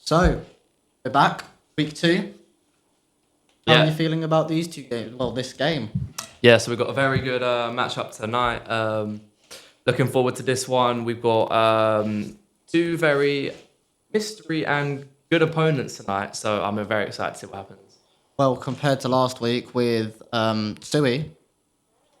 So, we're back, week 2. How are Yeah, you feeling about these two games? Well, this game. yeah. So we've got a very good matchup tonight. Looking forward to this one. We've got two very mystery and good opponents tonight. So I'm very excited to see what happens. Well, compared to last week with Stewie,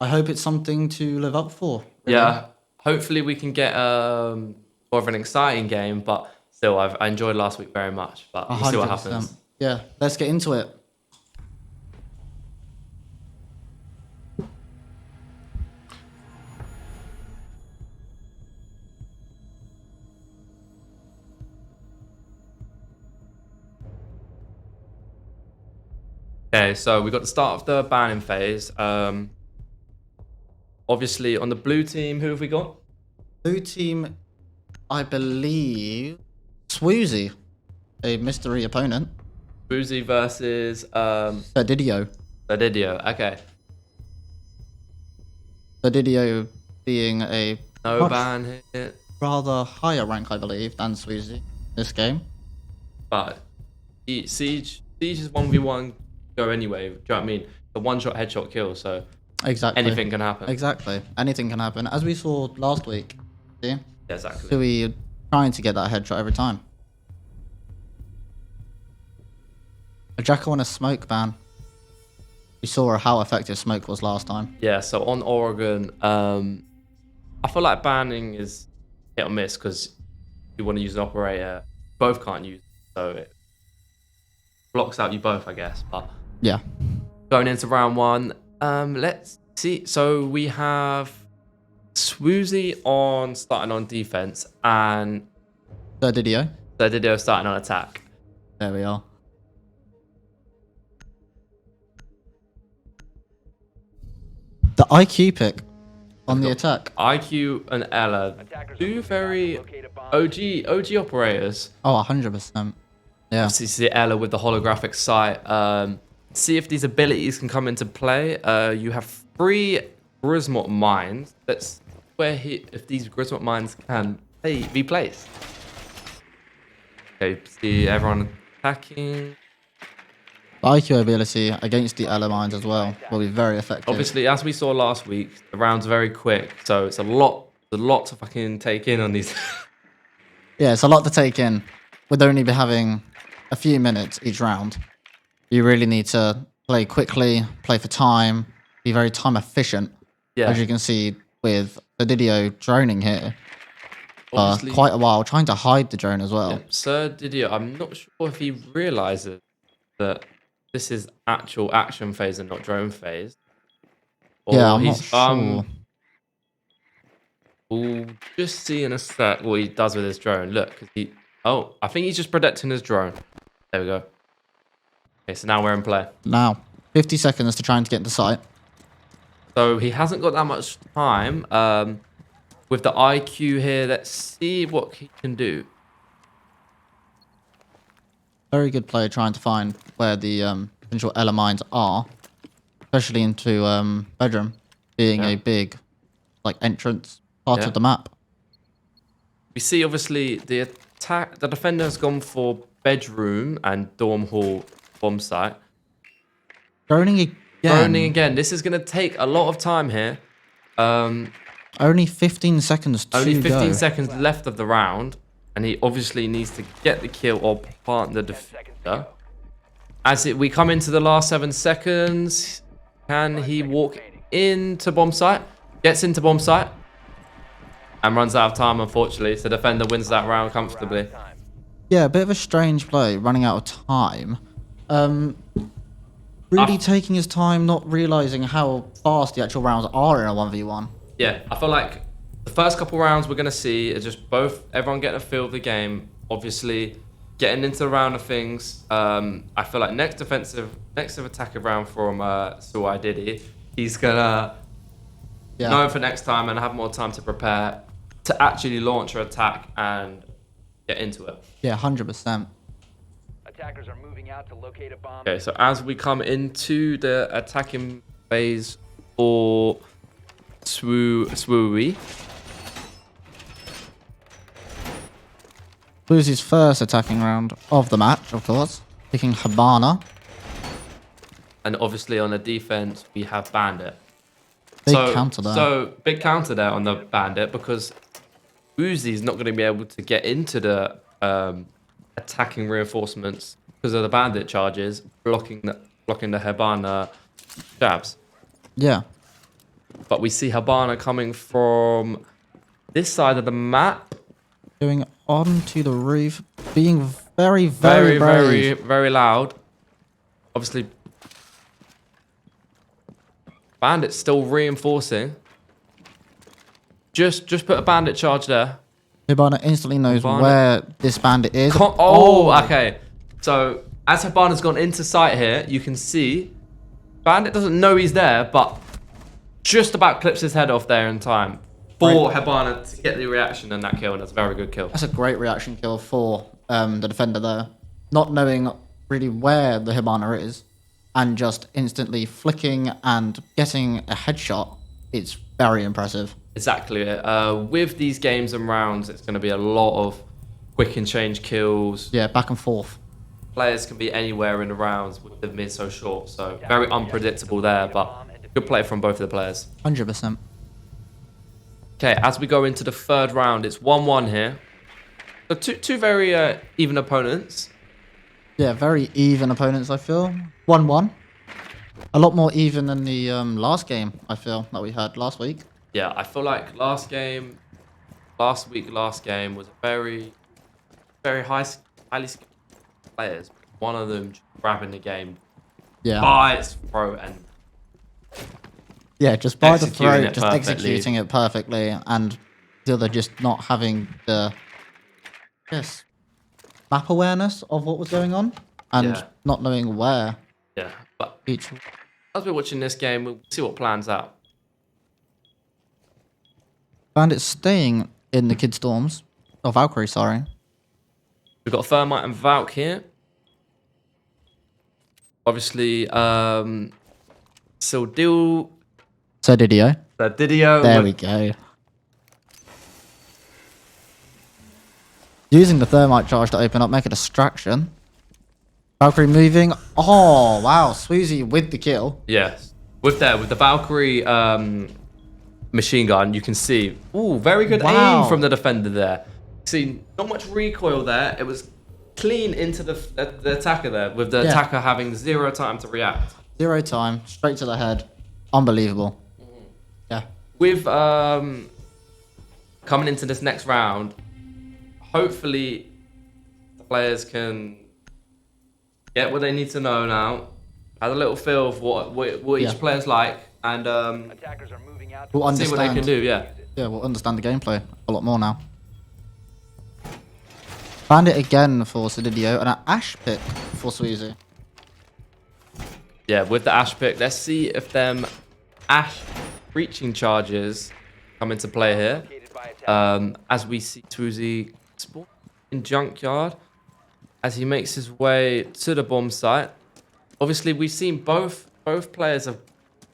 I hope it's something to live up for. Really. Yeah, hopefully we can get more of an exciting game. But still, I enjoyed last week very much. But we'll see what 100%. happens. Yeah, let's get into it. Okay, so we got the start of the banning phase. Obviously on the blue team, who have we got? Blue team, I believe, Swoozy, a mystery opponent. Boozy versus Didio. Didio. Okay. Didio being a No much ban here. rather higher rank, I believe, than Swoozy this game. But Siege is 1v1 go anyway. Do you know what I mean? The one-shot headshot kill, so Exactly. anything can happen. Exactly. Anything can happen. As we saw last week. See? Yeah, exactly. Stewie trying to get that headshot every time. A Jackal and a smoke ban. We saw how effective smoke was last time. Yeah, so on Oregon, I feel like banning is hit or miss because you want to use an operator, both can't use it, so it blocks out you both, I guess. But Yeah. going into round 1, let's see. So we have Swoozy starting on defense and Didio. Didio starting on attack. There we are. The IQ pick on the attack. IQ and Ella, two very OG operators. Oh, 100%. Yeah. Obviously, see Ella with the holographic sight. See if these abilities can come into play. You have 3 Grismot mines. That's where if these Grismot mines can be placed. Okay, see everyone attacking. The IQ ability against the Ella mines as well will be very effective. Obviously, as we saw last week, the rounds are very quick, so it's a lot to fucking take in on these. Yeah, it's a lot to take in. With only be having a few minutes each round, you really need to play quickly, play for time, be very time efficient. Yeah. As you can see with the Didio droning here for Obviously, quite a while, trying to hide the drone as well. yeah, Sir Didier, I'm not sure if he realizes that this is actual action phase and not drone phase. Or Yeah, I'm not sure. We'll just see in a sec what he does with his drone. Look, I think he's just protecting his drone. There we go. Okay, so now we're in play. Now, 50 seconds to try and get into sight. So he hasn't got that much time. With the IQ here, let's see what he can do. Very good play trying to find where the potential Ella mines are, especially into bedroom, being a big entrance part of the map. We see obviously the defender has gone for bedroom and dorm hall bomb site. Droning again. Droning again. This is going to take a lot of time here. Only 15 seconds to Only 15 go. seconds left of the round, and he obviously needs to get the kill or plant the defender. We come into the last 7 seconds, can he walk into bomb site? Gets into bomb site and runs out of time, unfortunately. So defender wins that round comfortably. Yeah, a bit of a strange play, running out of time. Really taking his time, not realizing how fast the actual rounds are in a 1v1. Yeah, I feel like the first couple rounds we're going to see are just everyone getting a feel of the game. Obviously, getting into the round of things. I feel like next attacker round from Suai Diddy, he's going to know for next time and have more time to prepare to actually launch or attack and get into it. Yeah, 100%. Attackers are moving out to locate a bomb. Okay, so as we come into the attacking phase for Swooey. Boozy's first attacking round of the match, of course. Picking Habana. And obviously on the defense, we have Bandit. Big counter there. So big counter there on the Bandit because Uzi's not going to be able to get into the attacking reinforcements because of the Bandit charges blocking the Habana jabs. Yeah. But we see Habana coming from this side of the map. Going onto the roof. Being very, Very, very very, brave. very loud. Obviously, Bandit's still reinforcing. Just put a Bandit charge there. Habana instantly knows Habana. where this bandit is. Okay. So as Habana's gone into sight here, you can see Bandit doesn't know he's there, but just about clips his head off there in time for Habana to get the reaction and that kill, and that's a very good kill. That's a great reaction kill for the defender there. Not knowing really where the Hibana is and just instantly flicking and getting a headshot. It's very impressive. Exactly. With these games and rounds, it's going to be a lot of quick and change kills. Yeah, back and forth. Players can be anywhere in the rounds with them being so short, so very unpredictable there, but good play from both of the players. 100%. Okay, as we go into the third round, it's 1-1 here. So two very even opponents. Yeah, very even opponents, I feel. 1-1. A lot more even than the last game, I feel, that we had last week. Yeah, I feel like last game was a very highly skilled players. One of them just grabbing the game Yeah. by its throat and Yeah, just by the executing throat, it just perfectly. executing it perfectly, and the other just not having the map awareness of what was going on, and Yeah. not knowing where yeah. But each. as we're watching this game, we'll see what plans out. Bandits staying in the Kid Storms. Oh, Valkyrie, sorry. We've got Thermite and Valk here. Obviously, Sildil, So Didio. Didio. There we go. Using the thermite charge to open up, make a distraction. Valkyrie moving. Oh, wow. Swoozy with the kill. Yes. With the Valkyrie machine gun, you can see, ooh, very good Wow. aim from the defender there. See, not much recoil there. It was clean into the attacker there, with the Yeah. attacker having 0 time to react. 0 time. Straight to the head. Unbelievable. Yeah. With coming into this next round, hopefully the players can get what they need to know now, have a little feel of what Yeah. each player's like, and Attackers are moving out. We'll see what they can understand. do. Yeah. Yeah, we'll understand the gameplay a lot more now. Bandit again for Sididio and an Ash pick for Swoozy. Yeah, with the Ash pick, let's see if them Ash breaching charges come into play here. Located by attackers. As we see Swoozy spawn in Junkyard as he makes his way to the bomb site. Obviously, we've seen both players have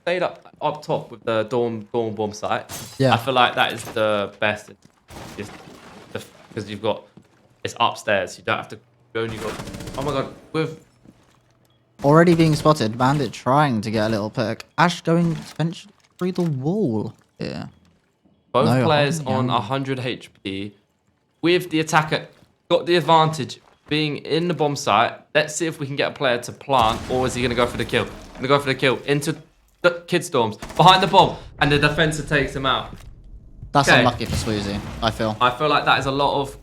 stayed up top with the Dawn bomb site. Yeah. I feel like that is the best, because you've got it's upstairs. You don't have to. You only got. Oh my god, with Already being spotted. Bandit trying to get a little pick. Ash going potentially through the wall here. both No, players yeah. on 100 HP, with the attacker got the advantage being in the bomb site. Let's see if we can get a player to plant, or is he going to go for the kill? Going to go for the kill into the Kid Storms behind the bomb, and the defender takes him out. That's Okay. unlucky for Swoozy, I feel. I feel like that is a lot of,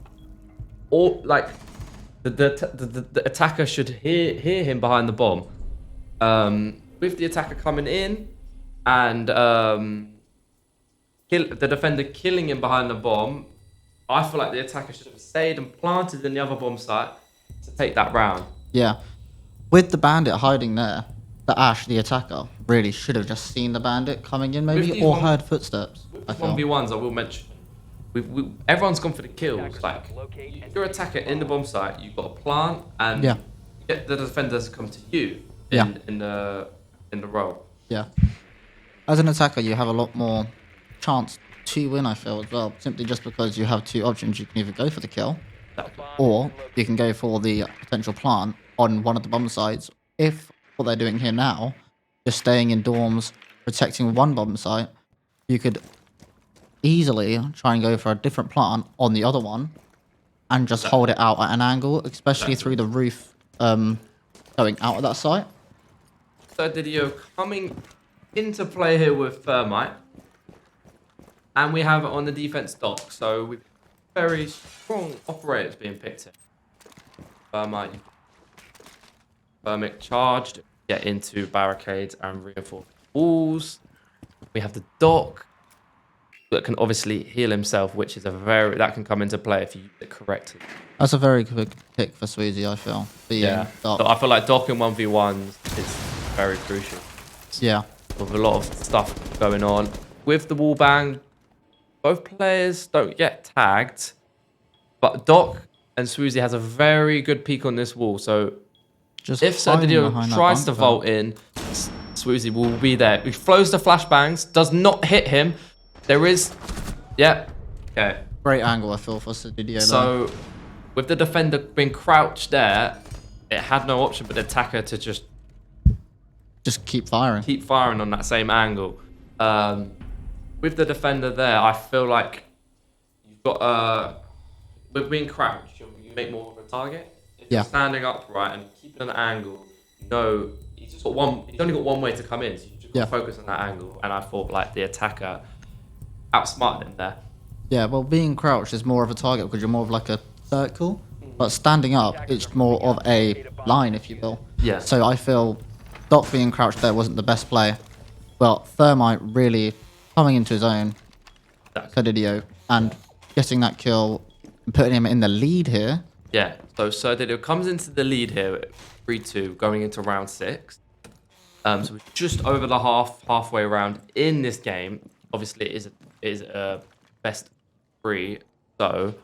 or like the attacker should hear him behind the bomb. With the attacker coming in and the defender killing him behind the bomb, I feel like the attacker should have stayed and planted in the other bomb site to take that round. Yeah. With the bandit hiding there, the Ash, the attacker, really should have just seen the bandit coming in maybe, these or one- heard footsteps, I feel. 1v1s, I will mention. Everyone's gone for the kills. Attackers Like, must locate and if you're an attacker in the bomb site, you've got to plant and Yeah. get the defenders to come to you Yeah. in the role. Yeah. As an attacker, you have a lot more chance to win, I feel, as well. Simply just because you have two options. You can either go for the kill, Or you can go for the potential plant on one of the bomb sites. If what they're doing here now, just staying in dorms, protecting one bomb site, you could easily try and go for a different plant on the other one and just hold it out at an angle, especially through the roof going out of that site. Third video coming into play here with Thermite. And we have it on the defense dock. So we've very strong operators being picked here. Thermite charged, get into barricades and reinforce walls. We have the dock that can obviously heal himself, which is that can come into play if you use it correctly. That's a very good pick for Sweezy, I feel. So I feel like dock in 1v1s is very crucial. Yeah. With a lot of stuff going on. With the wall bang, both players don't get tagged, but Doc and Swoozy has a very good peek on this wall. So Just if Serdidio tries to vault in, Swoozy will be there. He flows the flashbangs, does not hit him. There is, okay. Great angle, I feel, for Serdidio. So with the defender being crouched there, it had no option but the attacker to just keep firing. Keep firing on that same angle. With the defender there, I feel like you've got with being crouched, you make more of a target. If you're standing upright and keeping an angle, he's only got one way to come in, so you just got to focus on that angle. And I thought like the attacker outsmarted him there. Yeah, well, being crouched is more of a target because you're more of like a circle, but standing up, it's more of a line, if you will. Yeah. So I feel Doc being crouched there wasn't the best play. Well, Thermite really coming into his own, Serdidio, and getting that kill and putting him in the lead here. Yeah, so Serdidio comes into the lead here, 3-2, going into round 6. So we're just over the halfway round in this game. Obviously, it is a best 3, so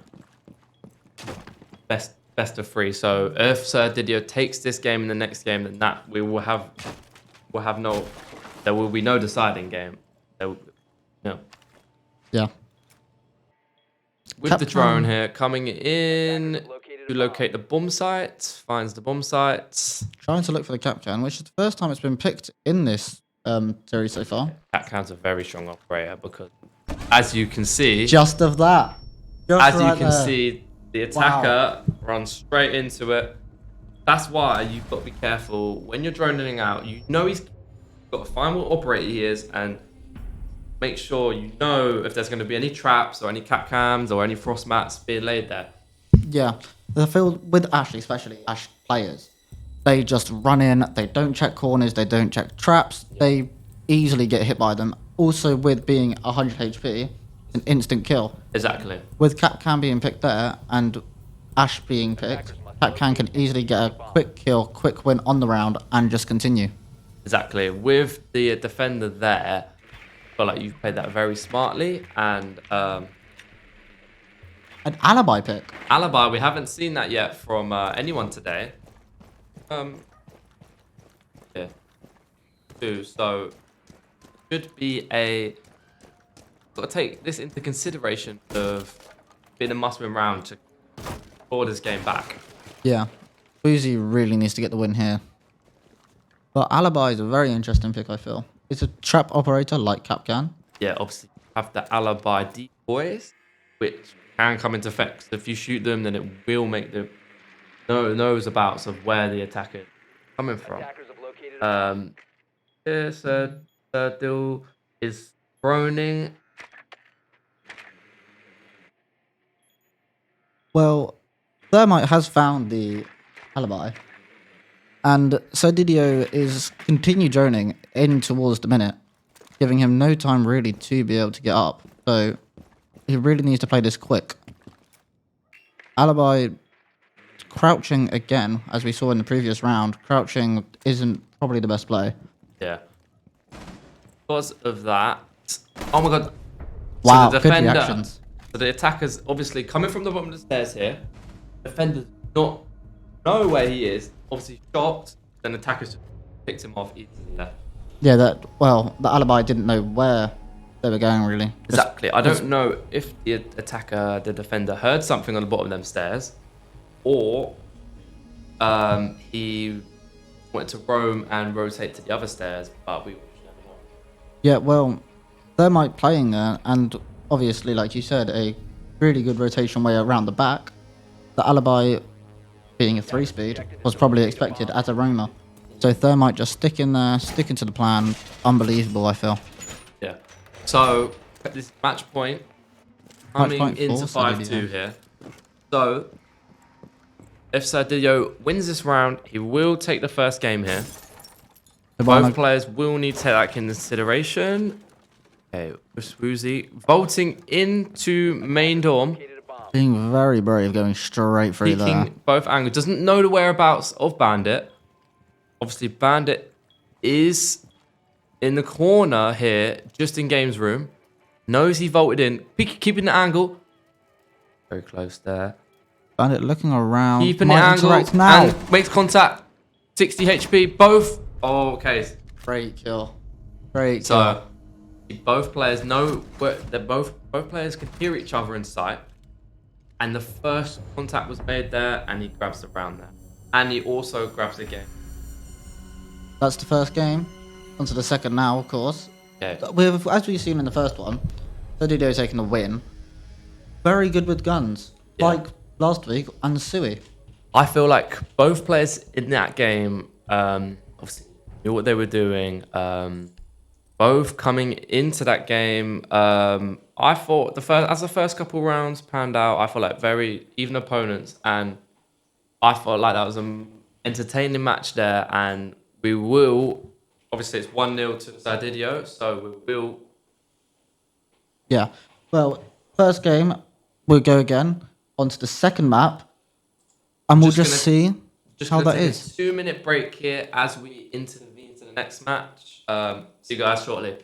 best of 3. So if Serdidio takes this game in the next game, then there will be no deciding game. Yeah. With the drone here coming in to locate the bomb sites, finds the bomb sites. Trying to look for the Kapkan, which is the first time it's been picked in this series so far. Kapkan's a very strong operator because, as you can see, Just of that. As you can see, the attacker runs straight into it. That's why you've got to be careful when you're droning out. You know he's got to find what operator he is and make sure you know if there's going to be any traps or any cap cams or any frost mats being laid there. Yeah, I feel with Ashley, especially Ash players, they just run in, they don't check corners, they don't check traps, they easily get hit by them. Also, with being 100 HP, an instant kill. Exactly. With Capcan being picked there and Ash being picked, Capcan can easily get a quick kill, quick win on the round and just continue. Exactly. With the defender there, I feel like you've played that very smartly. And An alibi pick. Alibi, we haven't seen that yet from anyone today. Yeah. 2, so should be got to take this into consideration of being a must-win round to claw this game back. Yeah, Boozy really needs to get the win here. But Alibi is a very interesting pick, I feel. It's a trap operator like Capcan. Yeah, obviously you have the Alibi decoys, which can come into effect. So if you shoot them, then it will make the knows about of where the attacker is coming from. Serdidio is droning. Well, Thermite has found the alibi, and Serdidio is continue droning in towards the minute, giving him no time really to be able to get up. So he really needs to play this quick. Alibi crouching again, as we saw in the previous round. Crouching isn't probably the best play. Yeah. Because of that. Oh my god. Wow, so the good defender, reactions. So the attacker's obviously coming from the bottom of the stairs here. Defender's not know where he is. Obviously shocked. Then the attacker's just picked him off easily there. Yeah, the alibi didn't know where they were going really. Exactly. I don't know if the attacker, the defender, heard something on the bottom of them stairs or he went to roam and rotate to the other stairs, but we never know. Yeah, well, Thermite playing there, and obviously, like you said, a really good rotation way around the back. The Alibi, being a 3-speed, was probably expected as a roamer. So Thermite just sticking there, sticking to the plan. Unbelievable, I feel. Yeah. So this match point coming point into for 5-2 Sadidio. here. So if Sadidio wins this round, he will take the first game here. Hibana Both players will need to take that into consideration. Okay, Swoozy bolting into main dorm, Located a bomb. being very brave, going straight through there. peeking both angles. Doesn't know the whereabouts of Bandit. Obviously, Bandit is in the corner here, just in games room. Knows he vaulted in, keeping the angle. Very close there. Bandit looking around. Keeping the Might angle interact now. and makes contact. 60 HP, both. Oh, okay. Great kill. Great kill. So both players know where they're both players can hear each other in sight. And the first contact was made there, and he grabs the round there. And he also grabs the game. That's the first game. On to the second now, of course. Okay. As we've seen in the first one, Sadidio taking the win. Very good with guns. Yeah. Like last week, and Sui. I feel like both players in that game obviously knew what they were doing. Both coming into that game, I thought as the first couple rounds panned out, I felt like very even opponents, and I felt like that was an entertaining match there. And we will, obviously, it's 1-0 to Sadidio, so we will. Yeah. Well, first game, we'll go again onto the second map, and we'll Just just gonna- see Just how gonna that take is. a 2-minute break here as we intervene to the next match. See you guys shortly.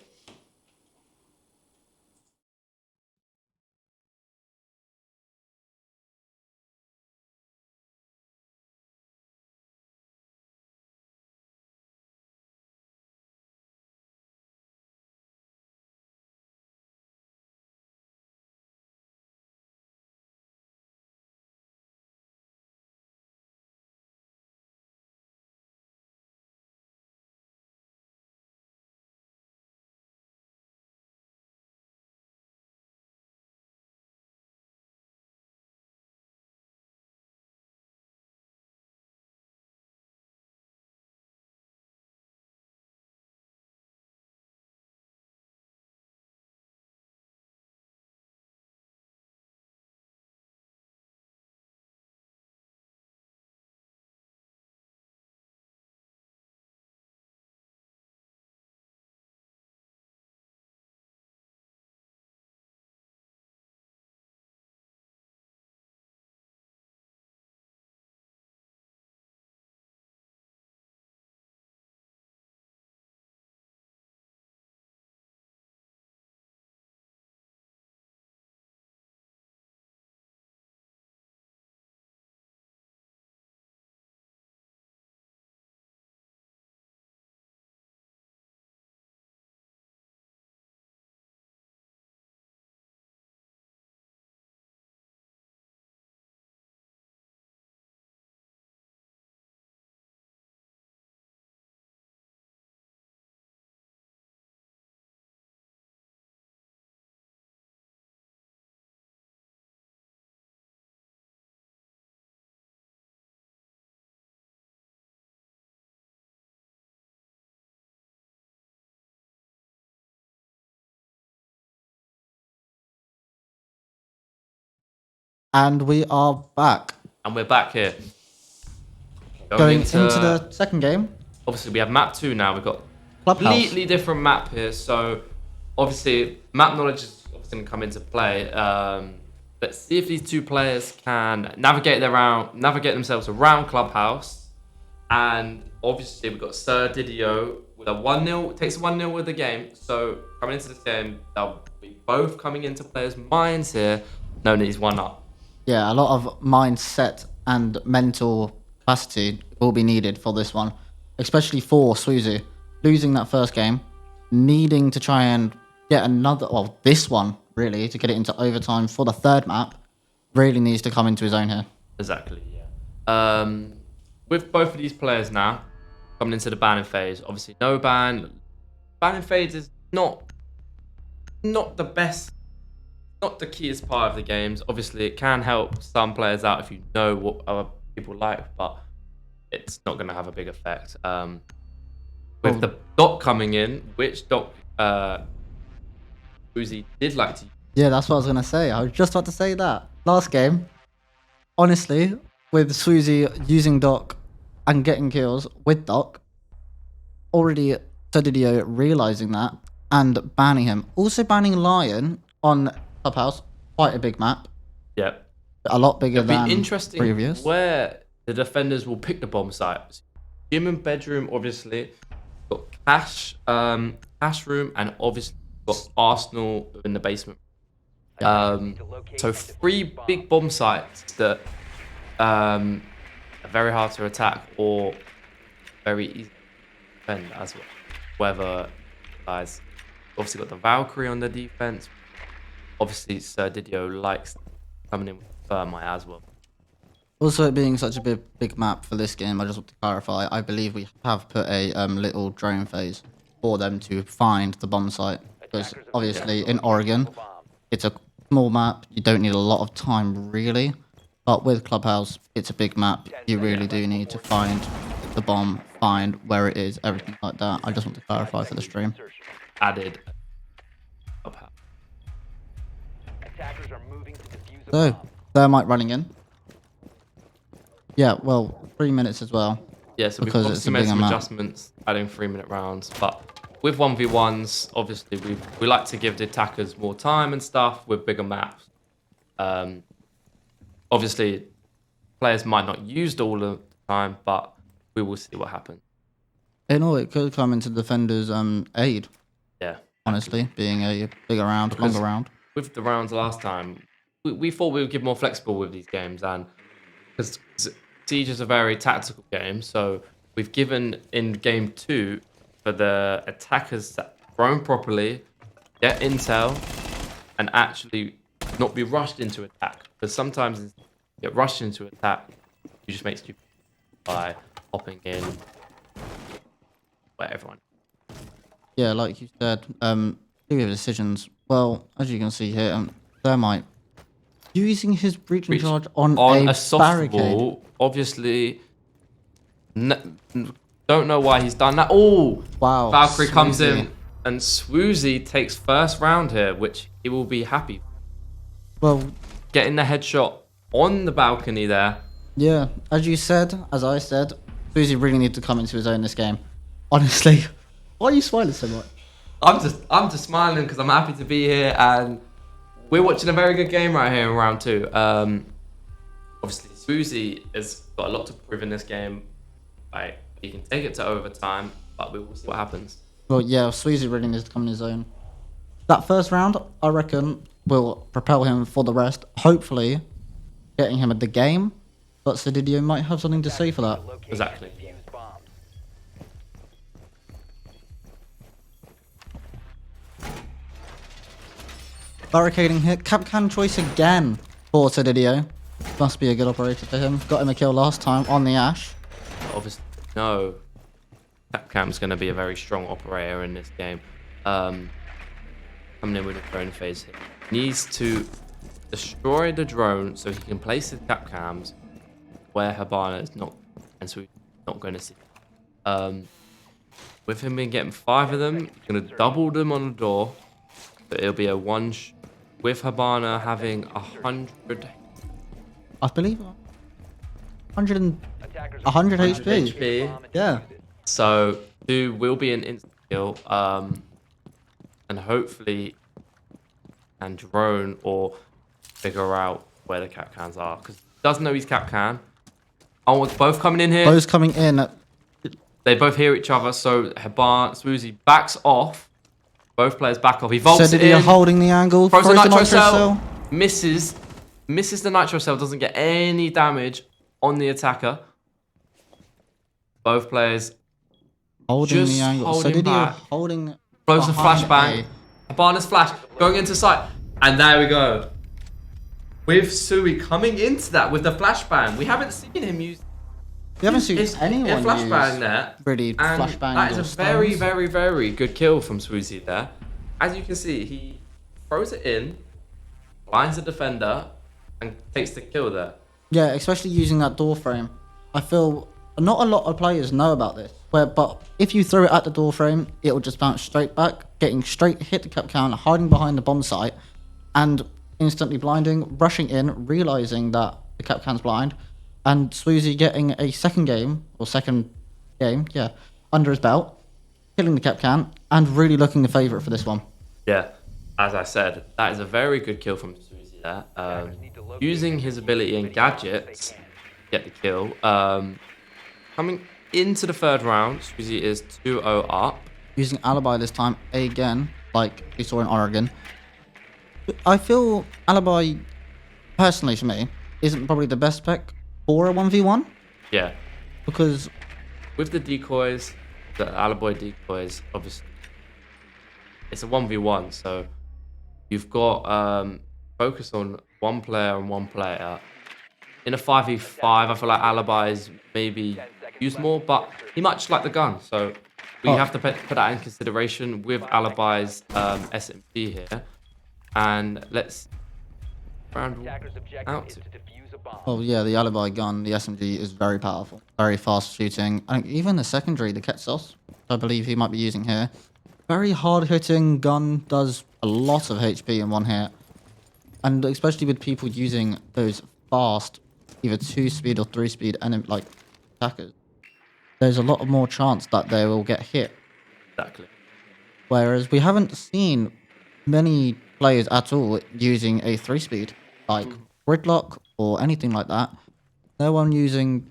And we are back. And we're back here. Going into the second game, Obviously, we have map 2 now. We've got Clubhouse. completely different map here. So, obviously, map knowledge is obviously going to come into play. Let's see if these two players can navigate themselves around Clubhouse. And obviously, we've got Sir Didio with a 1-0, takes a 1-0 with the game. So, coming into this game, they'll be both coming into players' minds here, knowing that he's 1-up. Yeah, a lot of mindset and mental capacity will be needed for this one, especially for Swoozy. Losing that first game, needing to try and get another, well, this one, really, to get it into overtime for the third map, really needs to come into his own here. Exactly, yeah. With both of these players now coming into the banning phase, obviously no ban. Banning phase is not the best, not the keyest part of the games. Obviously, it can help some players out if you know what other people like, but it's not going to have a big effect. With the doc coming in, which doc Uzi did like to use. Yeah, that's what I was gonna say. I was just about to say that. Last game, honestly, with Swoozy using Doc and getting kills with Doc, already Sedidio realizing that and banning him. Also banning Lion on Clubhouse, quite a big map. Yep. A lot bigger It'll than be interesting previous. where the defenders will pick the bomb sites. Gym and bedroom, obviously. Got cash room, and obviously got Arsenal in the basement. So 3 big bomb sites that are very hard to attack or very easy to defend as well. Whether guys obviously got the Valkyrie on the defense. Obviously, Sir Didio likes coming in with Thermite as well. Also, it being such a big map for this game, I just want to clarify, I believe we have put a little drone phase for them to find the bomb site. Because obviously in Oregon, it's a small map, you don't need a lot of time really. But with Clubhouse, it's a big map, you really do need to find the bomb, find where it is, everything like that. I just want to clarify for the stream. Added. Attackers are moving to defuse a So, bomb. Thermite running in. Yeah, well, 3 minutes as well. Yeah, so we've Because it's obviously a made bigger some map. adjustments, adding 3-minute rounds. But with 1v1s, obviously we like to give the attackers more time and stuff with bigger maps. Obviously, players might not use all the time, but we will see what happens. It could come into defenders' aid, Yeah. honestly, being a bigger round, Because- longer round. With the rounds last time, we thought we would get more flexible with these games, and because Siege is a very tactical game, so we've given in game 2 for the attackers to roam properly, get intel, and actually not be rushed into attack. Because sometimes you get rushed into attack, you just make stupid by hopping in where everyone. Yeah, like you said, two decisions. Well, as you can see here, Thermite using his breaching Breach charge on a a soft barricade. wall, obviously. Don't know why he's done that. Oh, Wow. Valkyrie comes Swoozy. in, and Swoozy takes first round here, which he will be happy. Well, Getting the headshot on the balcony there. yeah, as you said, as I said, Swoozy really needs to come into his own this game. Honestly, why are you smiling so much? I'm just smiling because I'm happy to be here, and we're watching a very good game right here in round 2. Obviously, Swoozy has got a lot to prove in this game. Like, he can take it to overtime, but we will see what happens. Well, yeah, Swoozy really needs to come in his own. That first round, I reckon, will propel him for the rest. Hopefully, getting him at the game. But Sedidio might have something to say for that. Exactly. Defuse bombs. Barricading here. Capcan choice again for Sedidio. Must be a good operator for him. Got him a kill last time on the Ash. Obviously, no. Capcam's going to be a very strong operator in this game. Coming in with a drone phase here. Needs to destroy the drone so he can place his Capcams where Habana is not, and so he's not going to see. With him being getting 5 of them, he's going to double them on the door. But it'll be a one. With Habana having 100 I believe 100 Attackers 100 HP. HP. bomb and Yeah. defuse it. So 2 will be an instant kill, and hopefully can drone or figure out where the cap cans are because he doesn't know he's cap can. Oh, it's both coming in here. Both coming in. They both hear each other. So Haban Swoozy backs off. Both players back off. He vaults Sedidio in. holding the angle. Throws a throws the nitro nitro cell. cell. Misses the nitro cell. Doesn't get any damage on the attacker. Both players Holding Just the angle. holding Sedidio back. holding. blows a behind flashbang. Habana's flash going into sight, and there we go. with Sui coming into that with the flashbang. We haven't seen him use. We haven't seen It's anyone a flashbang use there. really And flashbangs that is or a very, stuns. very, very good kill from Swoozy there. As you can see, he throws it in, blinds the defender, and takes the kill there. Yeah, especially using that door frame. I feel not a lot of players know about this. But if you throw it at the door frame, it'll just bounce straight back, getting straight hit the cap count, hiding behind the bomb site, and instantly blinding, rushing in, realizing that the cap count's blind, and Swoozy getting a second game under his belt, killing the cap count, and really looking the favourite for this one. Yeah, as I said, that is a very good kill from Swoozy there. Using his ability and gadgets, get the kill. Coming into the third round, Swoozy is 2-0 up. Using Alibi this time again, like we saw in Oregon. I feel Alibi, personally for me, isn't probably the best pick for a 1v1. Yeah. Because With the decoys, the Alibi decoys, obviously, it's a 1v1, so you've got focus on one player and one player. In a 5v5, I feel like Alibi is maybe used more, but he much like the gun, so we have to put that in consideration with Alibi's SMG here. And let's round Attacker's objective out. is to defuse a bomb. oh yeah, the Alibi gun, the SMG is very powerful, very fast shooting. And even the secondary, the Ketsos, I believe he might be using here. Very hard hitting gun, does a lot of HP in one hit. And especially with people using those fast, either 2-speed or 3-speed like attackers, there's a lot more chance that they will get hit. Exactly. Whereas we haven't seen many players at all using a 3-speed, like Gridlock or anything like that. No one using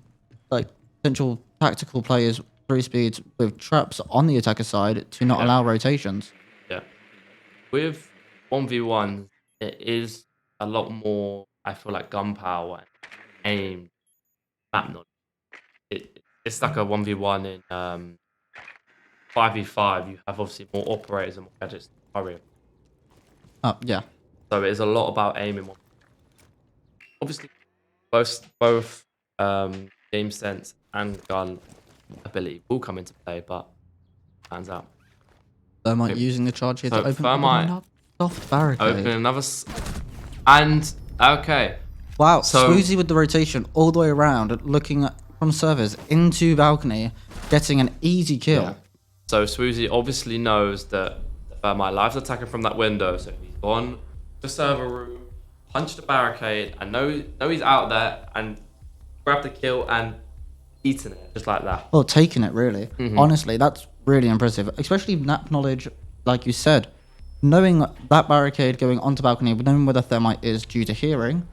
like potential tactical players 3-speeds with traps on the attacker side to not allow rotations. Yeah. With 1v1, it is a lot more, I feel like, gunpowder and aim, map knowledge. It's like a 1v1 in 5v5. You have obviously more operators and more gadgets to hurry. Yeah. So it is a lot about aiming. Obviously, both game sense and gun ability will come into play, but hands out. Thermite using the charge here to So open Thermite another soft barricade. Open another, and okay. Wow, So- Swoozy with the rotation all the way around, looking from servers into balcony, getting an easy kill. Yeah. So Swoozy obviously knows that my live's attacking from that window, so he's gone to the server room, punched the barricade, and know he's out there, and grabbed the kill and eaten it just like that. Well, taking it really. Honestly, that's really impressive. Especially map knowledge, like you said. Knowing that barricade going onto balcony, but knowing where the Thermite is due to hearing.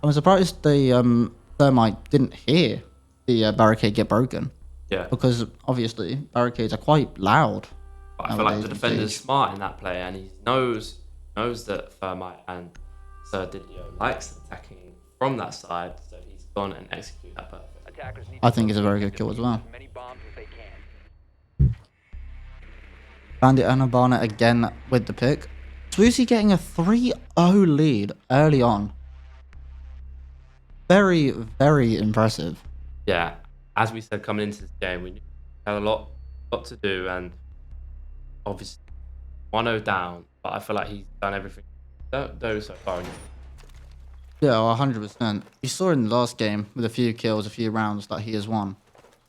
I'm surprised the Thermite didn't hear the barricade get broken. Yeah. Because obviously barricades are quite loud. But I feel like nowadays the in defender's Siege. smart in that play, and he knows that Thermite and Sir Didio likes attacking from that side, so he's gone and executed that perfect. Attackers need I to think it's a very locate good kill as and well. defuse as many bombs as they can. Bandit and Habana again with the pick. Swoozy getting a 3-0 lead early on. Very, very impressive. Yeah, as we said coming into this game, we knew we had a lot to do, and obviously 1-0 down, but I feel like he's done everything do so far. Yeah, 100%. You saw in the last game with a few kills, a few rounds that he has won.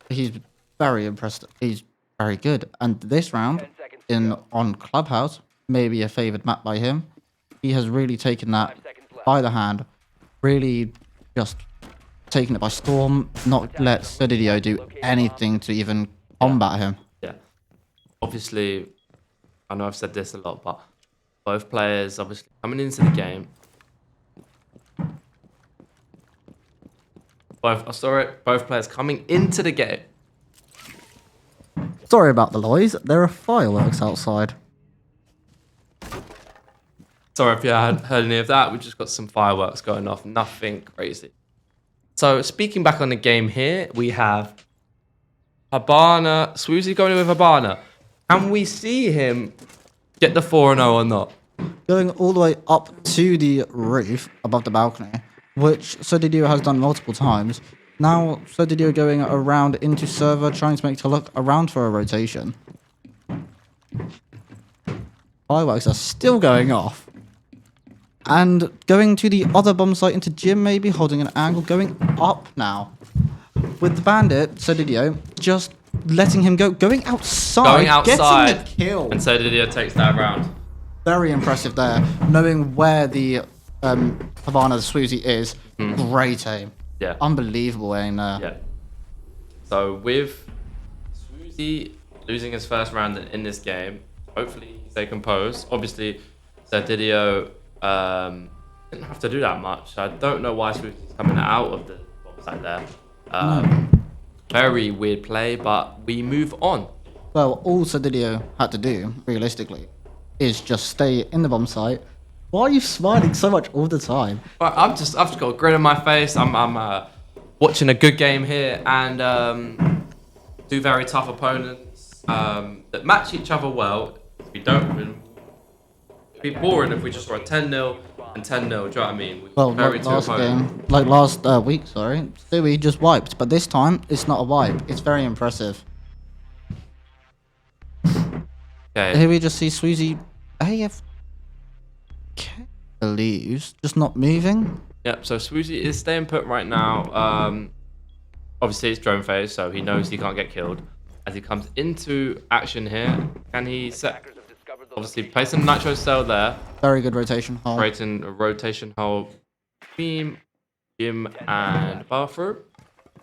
He's very impressed. He's very good. And this round on Clubhouse, maybe a favoured map by him, he has really taken that by the hand, really just taken it by storm, not let Sodidio do anything to even combat him. Yeah, obviously, I know I've said this a lot, but both players obviously coming into the game. Both players coming into the game. Sorry about the noise. There are fireworks outside. Sorry if you hadn't heard any of that. We just got some fireworks going off. Nothing crazy. So speaking back on the game here, we have Habana. Swoozy going in with Habana. Can we see him get the 4-0 or not? Going all the way up to the roof above the balcony. which Sodidio has done multiple times. Now, Sodidio going around into server, trying to make to look around for a rotation. Fireworks are still going off. And going to the other bomb site into Jim, maybe, holding an angle, going up now. With the bandit, Sodidio, just letting him go, going outside, getting the kill. And so Didier takes that round. Very impressive there, knowing where the Havana Swoozie is. Great aim. Yeah. Unbelievable aim there. Yeah. So with Swoozie losing his first round in this game, hopefully he stay composed. Obviously, Didio didn't have to do that much. I don't know why Swoozie's coming out of the bomb site there. Very weird play, but we move on. Well, all Sodidio had to do, realistically, is just stay in the bomb site. Why are you smiling so much all the time? But I've just got a grin on my face. I'm watching a good game here, and two very tough opponents that match each other well. If we don't win, it'd be boring if we just were a 10-0 and 10-0. Do you know what I mean? Well, like last week, sorry, Stewie just wiped, but this time it's not a wipe. It's very impressive. Okay. Here we just see Swoozie AFK believes, just not moving. Yep, so Swoozie is staying put right now. Obviously, it's drone phase, so he knows he can't get killed. As he comes into action here, can he set... Obviously, placing a nitro cell there. Very good rotation hole. Creating a rotation hole. Beam, Jim, and bathroom.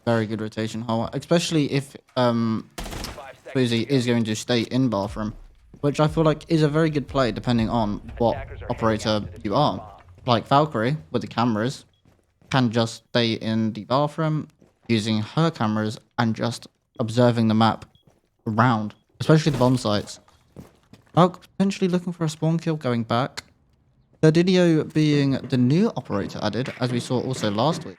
Very good rotation hole, especially if Swoozie is going to stay in bathroom, which I feel like is a very good play depending on what operator you are. Like Valkyrie with the cameras can just stay in the bathroom using her cameras and just observing the map around, especially the bomb sites. Valk potentially looking for a spawn kill going back. Didio being the new operator added, as we saw also last week.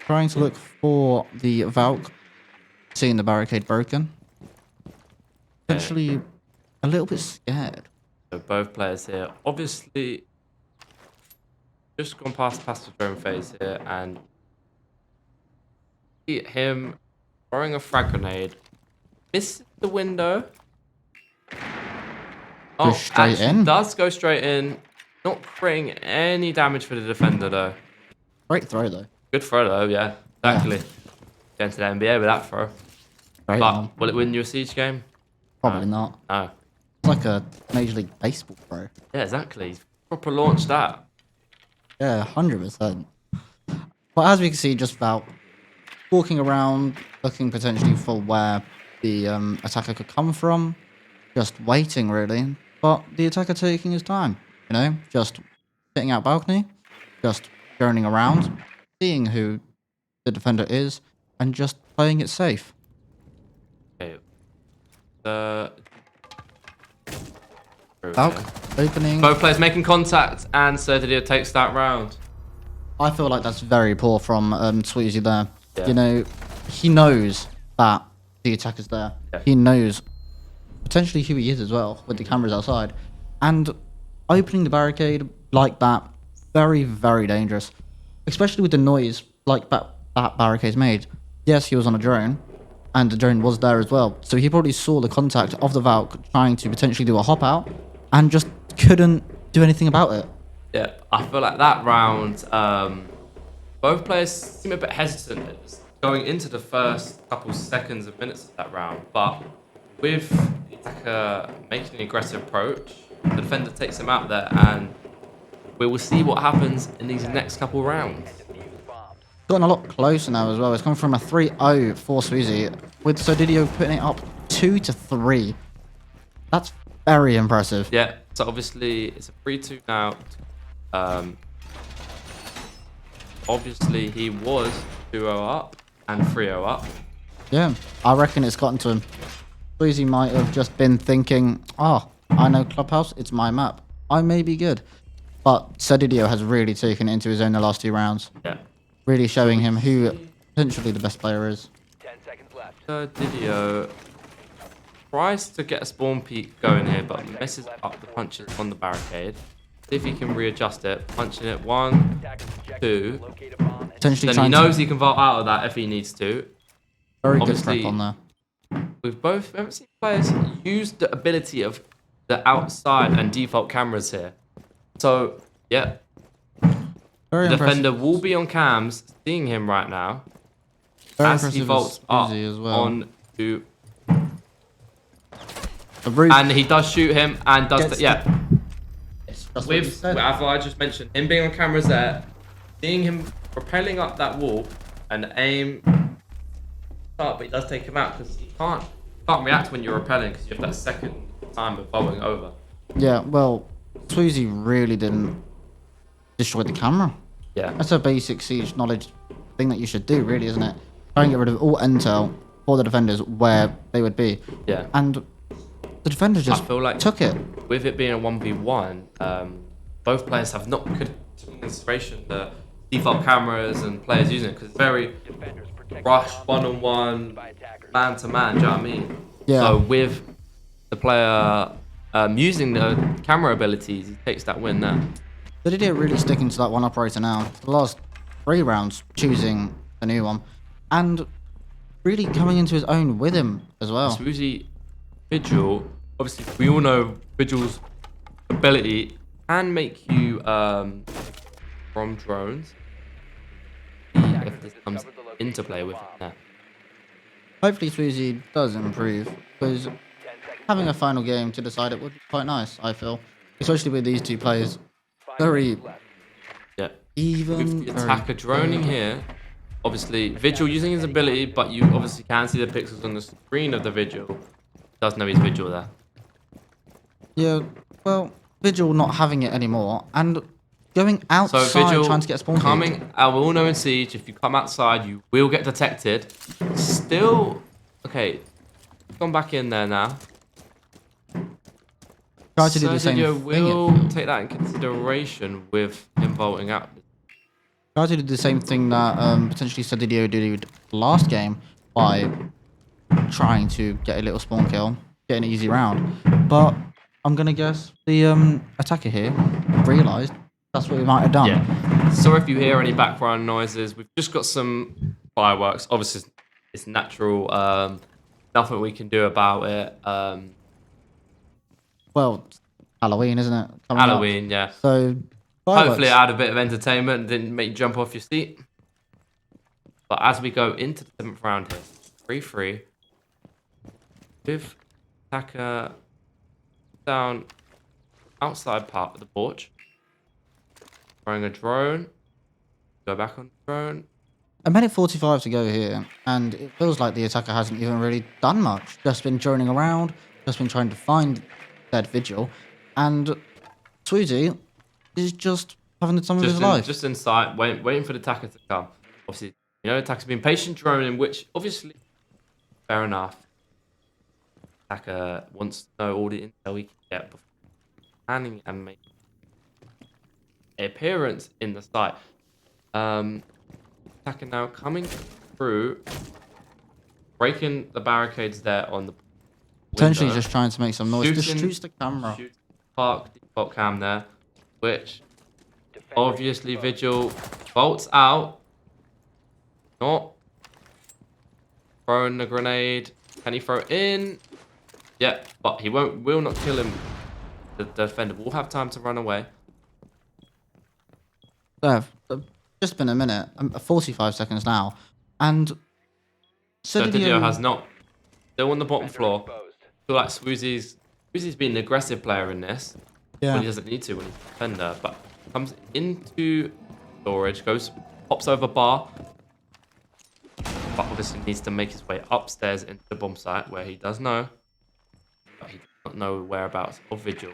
Trying to look for the Valk, seeing the barricade broken. Potentially a little bit scared. So both players here, obviously, just gone past the drone phase here, and him throwing a frag grenade, misses the window. Oh, straight in. Does go straight in, not creating any damage for the defender though. Great throw though. Good throw though, yeah, exactly. Going to the NBA with that throw. Great But one. will it win you a siege game? Probably not. No. It's like a Major League Baseball throw. Yeah, exactly. Proper launch that. Yeah, 100%. But as we can see, just Valk walking around, looking potentially for where the attacker could come from. Just waiting, really. But the attacker taking his time, you know? Just sitting out balcony, just journeying around, seeing who the defender is, and just playing it safe. Okay. Valk opening. Both players making contact, and Didier takes that round. I feel like that's very poor from Swoozie there. Yeah. You know, he knows that the attacker's there. Yeah. He knows potentially who he is as well, with the cameras outside. And opening the barricade like that, very, very dangerous. Especially with the noise like that barricade's made. Yes, he was on a drone, and the drone was there as well. So he probably saw the contact of the Valk trying to potentially do a hop out, and just couldn't do anything about it. Yeah, I feel like that round, both players seem a bit hesitant at just going into the first couple seconds of minutes of that round. But with the attacker making an aggressive approach, the defender takes him out there, and we will see what happens in these next couple rounds. Gotten a lot closer now as well. It's coming from a 3-0 for Swoozie, with Sodidio putting it up 2-3. That's very impressive. Yeah, so obviously it's a 3-2 now. Obviously he was 2-0 up and 3-0 up. Yeah, I reckon it's gotten to him. Swoozie might have just been thinking, oh, I know Clubhouse, it's my map. I may be good. But Sodidio has really taken it into his own the last two rounds. Yeah. Really showing him who potentially the best player is. 10 seconds left. Didio tries to get a spawn peek going here, but messes up the punches on the barricade. See if he can readjust it. Punching it. 1, Attackers objective. 2. Locate a bomb and Potentially Then he trying knows to he can vault out of that if he needs to. very good obviously- prep on there. We haven't seen players use the ability of the outside and default cameras here. So, yeah, Very the impressive. defender will be on cams, seeing him right now. Very as he impressive vaults is up Uzi as well. on to, The roof and he does shoot him and does Gets yeah. That's what you With said. as I just mentioned, him being on cameras there, seeing him propelling up that wall and aim start, but he does take him out because he can't react when you're repelling because you have that second time of bowling over. Yeah, well, Swoozy really didn't destroy the camera. Yeah. That's a basic siege knowledge thing that you should do, really, isn't it? Try and get rid of all intel for the defenders where they would be. Yeah. And the defenders just feel like- took it. With it being a 1v1, both players have not put into consideration the default cameras and players using it because it's very defenders protect rush, the bomb one-on-one, by attackers. man to man. Do you know what I mean? Yeah. So with the player using the camera abilities, he takes that win there. But did it really sticking to that one operator now? The last 3 rounds choosing a new one. And really coming into his own with him as well. Swoozy Vigil, obviously we all know Vigil's ability can make you from drones. If this comes into play with it there. Hopefully Swoozy does improve, because having a final game to decide it would be quite nice, I feel. Especially with these two players. Very Yeah. even. With the very attacker droning here, obviously Vigil using his ability, but you obviously can see the pixels on the screen of the Vigil. Does know he's Vigil there. Yeah, well, Vigil not having it anymore, and going So outside Vigil trying to get a spawn coming, kick. we all know in Siege, if you come outside, you will get detected. Still, okay, gone back in there now. Try to do the same Sergio thing. will take that in consideration with him vaulting out. Try to do the same thing that potentially Sadidio did last game by trying to get a little spawn kill, get an easy round. But I'm gonna guess the attacker here realised that's what we might have done. Yeah. Sorry if you hear any background noises. We've just got some fireworks. Obviously, it's natural. Nothing we can do about it. Well, Halloween, isn't it? Coming up. Halloween, yeah. So Hopefully, it fireworks. had a bit of entertainment and didn't make you jump off your seat. But as we go into the 7th round here, 3-3, with attacker down outside part of the porch, throwing a drone, go back on the drone. A minute 45 to go here, and it feels like the attacker hasn't even really done much. Just been droning around, just been trying to find that Vigil, and Swoozy is just having the time of his life. Just in sight, waiting for the attacker to come. Obviously, you know, the attacker's been patient droning, which obviously, fair enough. Attacker wants to know all the intel he can get before planning and making an appearance in the site. Attacker now coming through, breaking the barricades there on the Potentially window. just trying to make some noise. Just Shooting- shoots the camera. Shoot park default cam there, which Defender obviously exposed. Vigil bolts out. Not throwing the grenade. Can he throw it in? Yeah, but he will not kill him. The defender will have time to run away. Just been a minute, 45 seconds now, and So Didio has not. Still on the bottom Defender floor. exposed. I feel like Swoozy's been an aggressive player in this. When he yeah. doesn't need to when he's a defender, but comes into storage, pops over bar, but obviously needs to make his way upstairs into the bomb site where he does know, but he does not know whereabouts of Vigil.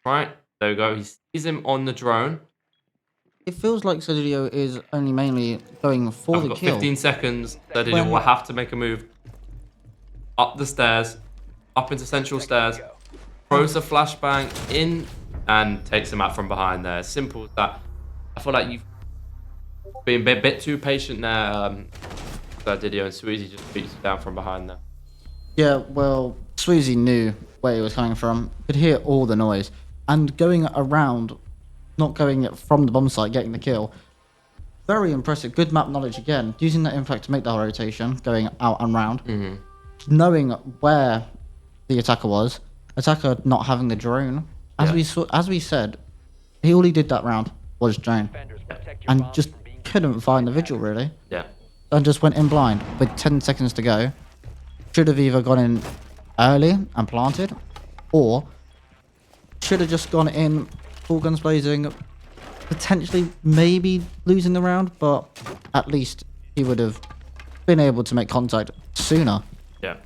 Right, there we go. He sees him on the drone. It feels like Sadidio is only mainly going for I've the got kill. 15 seconds. That When- will have to make a move up the stairs, up into central stairs. Throws a flashbang in and takes him out from behind there. Simple as that. I feel like you've been a bit too patient there. Didio and Swoozy just beats you down from behind there. Yeah, well, Swoozy knew where he was coming from, could hear all the noise, and going around not going from the bomb site, getting the kill. Very impressive. Good map knowledge again. Using that impact to make the rotation, going out and round. Knowing where the attacker was. Attacker not having the drone. As we said, all he did that round was drone. Defenders, protect your And bombs just from being couldn't find the vigil, really. Yeah. And just went in blind with 10 seconds to go. Should have either gone in early and planted, or should have just gone in full guns blazing, potentially maybe losing the round, but at least he would have been able to make contact sooner. Yeah.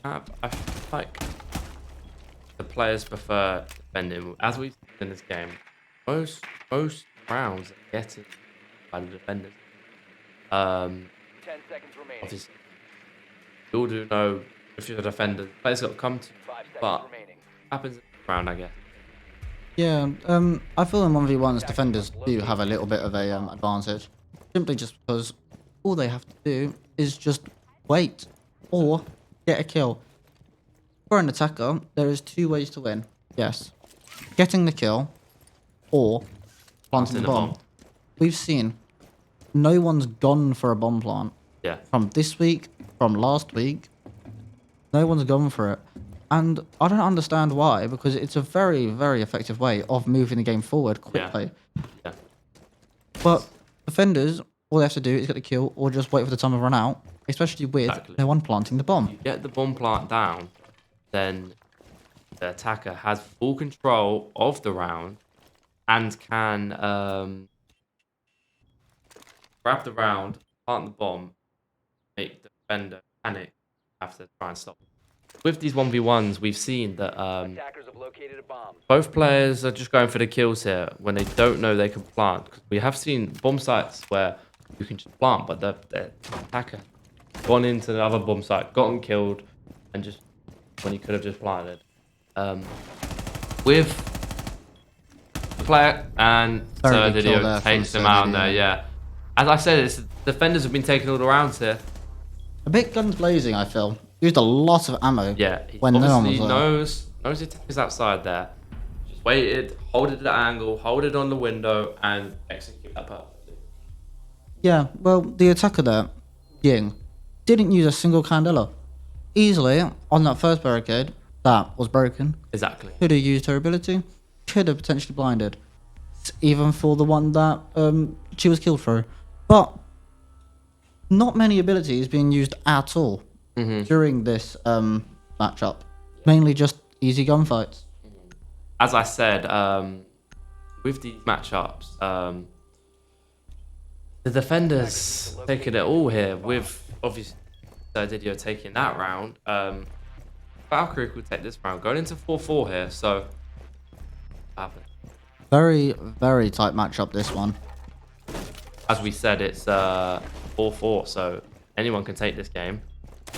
I feel like the players prefer defending. As we've seen in this game, most rounds are getting by the defenders. 10 seconds remaining. Obviously, you all do know if you're a defender, the players got to come to you, 5 seconds but remaining. happens in the round, I guess. Yeah, I feel in 1v1s, defenders do have a little bit of a advantage. Simply just because all they have to do is just wait or get a kill. For an attacker, there is 2 ways to win. Yes, getting the kill or planting the bomb. We've seen no one's gone for a bomb plant Yeah. from this week, from last week. No one's gone for it. And I don't understand why, because it's a very, very effective way of moving the game forward quickly. Yeah. But defenders, all they have to do is get the kill or just wait for the time to run out, especially with Exactly. no one planting the bomb. Get the bomb plant down, then the attacker has full control of the round and can grab the round, plant the bomb, make the defender panic, have to try and stop. With these 1v1s, we've seen that Attackers have located a bomb. both players are just going for the kills here when they don't know they can plant. 'Cause we have seen bomb sites where you can just plant, but the attacker gone into the other bomb site, gotten killed, and just when he could have just planted. With the player and Very good kill Serdidio there from takes him out Serdidio. there, yeah. As I said, it's, defenders have been taking all the rounds here. A bit guns blazing, I feel. Used a lot of ammo. Yeah, he when no one was obviously there. knows the attack is outside there. Just waited, hold it at the angle, hold it on the window, and execute that perfectly. Yeah, well, the attacker there, Ying, didn't use a single candela. Easily, on that first barricade, that was broken. Exactly. Could have used her ability, could have potentially blinded. Even for the one that she was killed through. But not many abilities being used at all during this matchup. Mainly just easy gunfights. As I said, with these matchups, the defenders taking it all here. With obviously Didio taking that round, Valkyrie could take this round, going into 4-4 here. So, happen. Very, very tight matchup, this one. As we said, it's 4-4, so anyone can take this game.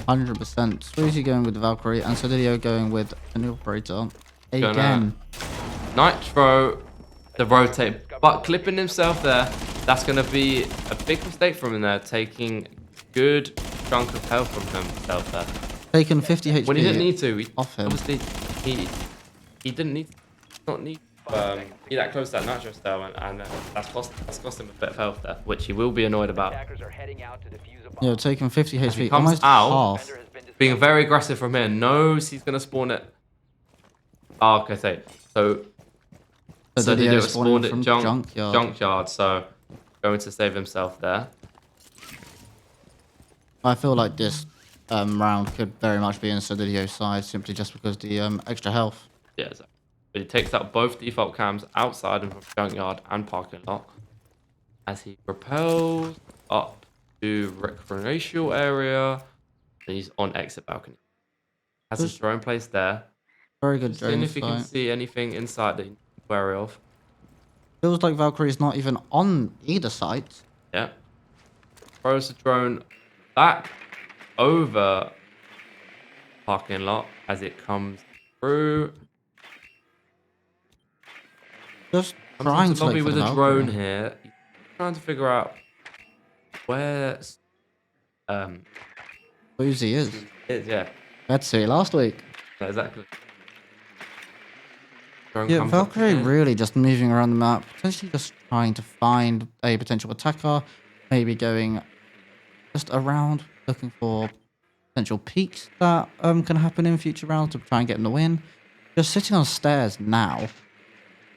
100%. Swoozy going with the Valkyrie and Sodidio going with a new operator. Again. Nitro, the rotate, but clipping himself there. That's going to be a big mistake from him there, taking good chunk of health from himself there. Taking 50 HP. When he didn't need to. Off him. Obviously, he didn't need, not need be that close to that Nitro style, and that's cost him a bit of health there, which he will be annoyed about. Attackers are heading out to defuse a bomb. You know, taking 50 he HP. comes Almost out, half. Defender has been Being discovered. very aggressive from here, knows he's going to spawn it. Oh, okay, so Sodidio did it spawning spawned from at junkyard, so going to save himself there. I feel like this round could very much be in Sodidio's side simply just because the extra health. Yeah, exactly. But he takes out both default cams outside and from junkyard and parking lot as he propels up to recreational area. And he's on exit balcony. Has his drone placed there. Very good Seeing drone if he can sight. see anything inside that he's wary of. Feels like Valkyrie's not even on either side. Yeah. Throws the drone back over parking lot as it comes through. Just Comes trying into to lobby look for with the a drone Valkyrie. here. He's trying to figure out where Boozy is. yeah, Let's see last week. exactly. Drone Yeah, comes up Valkyrie again. really just moving around the map, potentially just trying to find a potential attacker, maybe going just around looking for potential peaks that can happen in future rounds to try and get in the win. Just sitting on stairs now,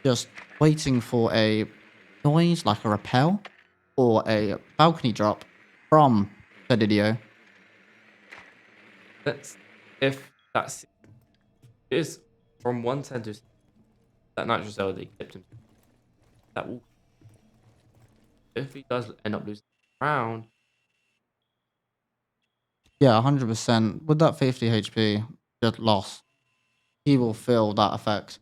just waiting for a noise like a rappel or a balcony drop from Fedidio. If that's is from 110 to that nitro cell that he clipped him, that will, if he does end up losing the round, Yeah, 100%. With that 50 HP just loss, he will feel that effect.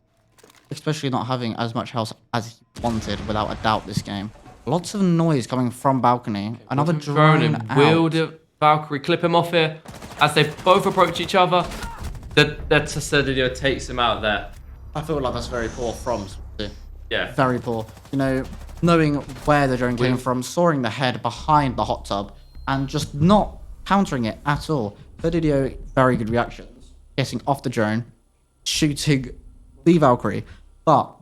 Especially not having as much health as he wanted, without a doubt, this game. Lots of noise coming from balcony. Another with him drone droning, out. will the Valkyrie clip him off here as they both approach each other? That Tesserdio takes him out there. I feel like that's very poor from Swifty. Yeah. Very poor. You know, knowing where the drone came from, soaring the head behind the hot tub, and just not countering it at all. Fedidio, very good reactions. Getting off the drone, shooting the Valkyrie. But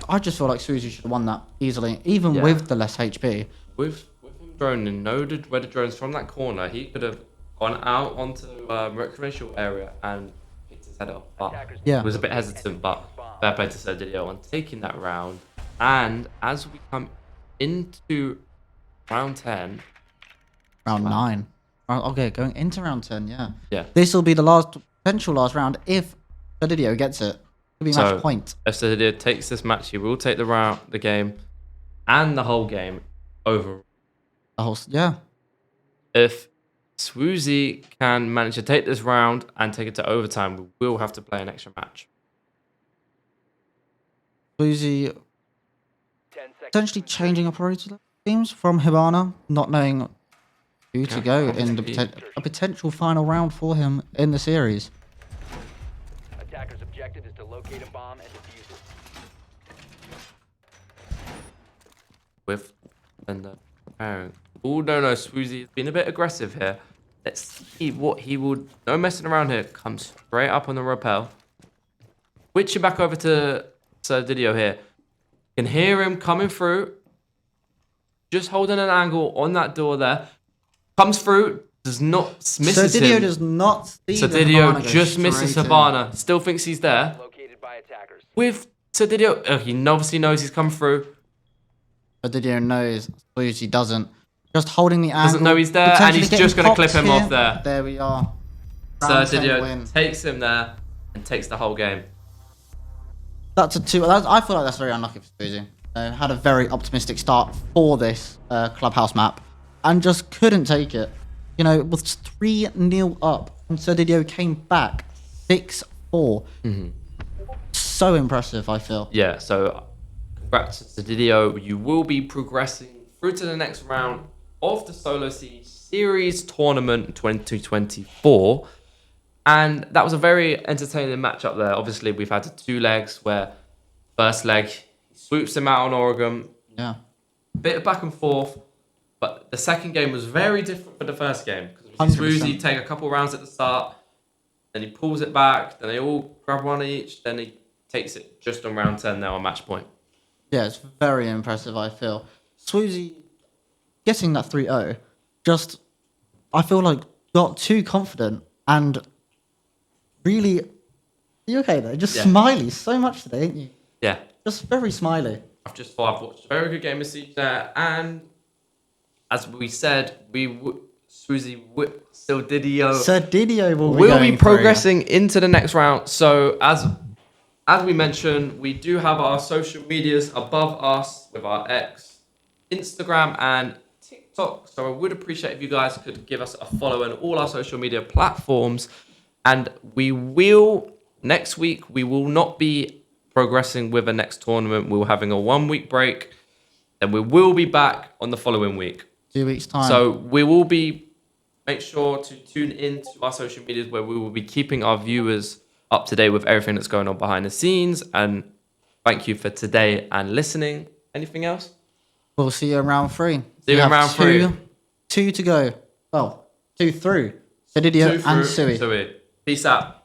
I just feel like Suzy should have won that easily, even Yeah. with the less HP. With him droning, noted where the drone's from that corner, he could have gone out onto recreational area and picked his head up. But Yeah. he was a bit hesitant, but fair play to Sergio on taking that round. And as we come into round 10, Round 9. Okay, going into round 10, yeah. yeah. This will be the last potential last round if Fedidio gets it. It'll be So- match point. If Sergio takes this match, he will take the game, and the whole game over. The whole, yeah. If Swoozy can manage to take this round and take it to overtime, we will have to play an extra match. Suzy 10 seconds. potentially changing operator teams from Hibana, not knowing who to go in the a potential final round for him in the series. Attacker's objective is to locate a bomb and defuse it. With and preparing. Oh no, Swoozy has been a bit aggressive here. Let's see what he would. No messing around here. Comes straight up on the rappel. Switching back over to Serdidio here. Can hear him coming through. Just holding an angle on that door there. Comes through. Does not misses Didio him. does not see the Serdidio Hibana go just misses straight in. Havana. Still thinks he's there. Located by attackers. With Serdidio, he obviously knows he's come through. Didio knows, Suzy doesn't. Just holding the angle. Doesn't know he's there, and potentially he's getting just going to clip popped him off here. there. There we are. Round 10 Serdidio win. takes him there and takes the whole game. That's a 2. I feel like that's very unlucky for Suzy. Had a very optimistic start for this clubhouse map and just couldn't take it. You know, it was 3-0 up and Didio came back 6-4. So impressive, I feel. Yeah, so congrats to Didio. You will be progressing through to the next round of the Solo Siege Series Tournament 2024. And that was a very entertaining match up there. Obviously, we've had the 2 legs where first leg swoops him out on Oregon. Yeah. Bit of back and forth. But the second game was very different for the first game. Because we see 100%. Swoozy take a couple rounds at the start. Then he pulls it back. Then they all grab one each. Then he takes it just on round 10 now on match point. Yeah, it's very impressive, I feel. Swoozy getting that 3-0 just, I feel like, got too confident and really... You okay there? Just Yeah. smiley so much today, ain't you? Yeah. Just very smiley. I've just thought I've watched a very good game of Siege there. And as we said, Swoozy still Didio Sir Didio will will going be through. progressing into the next round. So as we mentioned, we do have our social medias above us with our X, Instagram, and TikTok. So I would appreciate if you guys could give us a follow on all our social media platforms. And we will, next week, we will not be progressing with a next tournament. We're having a 1 week break. And we will be back on the following week. 2 weeks' time. So we will be, make sure to tune in to our social medias where we will be keeping our viewers up to date with everything that's going on behind the scenes. And thank you for today and listening. Anything else? We'll see you in round 3. See you in round 3. 2 to go. Well, 2 through. Sir Didio and Sui. Peace out.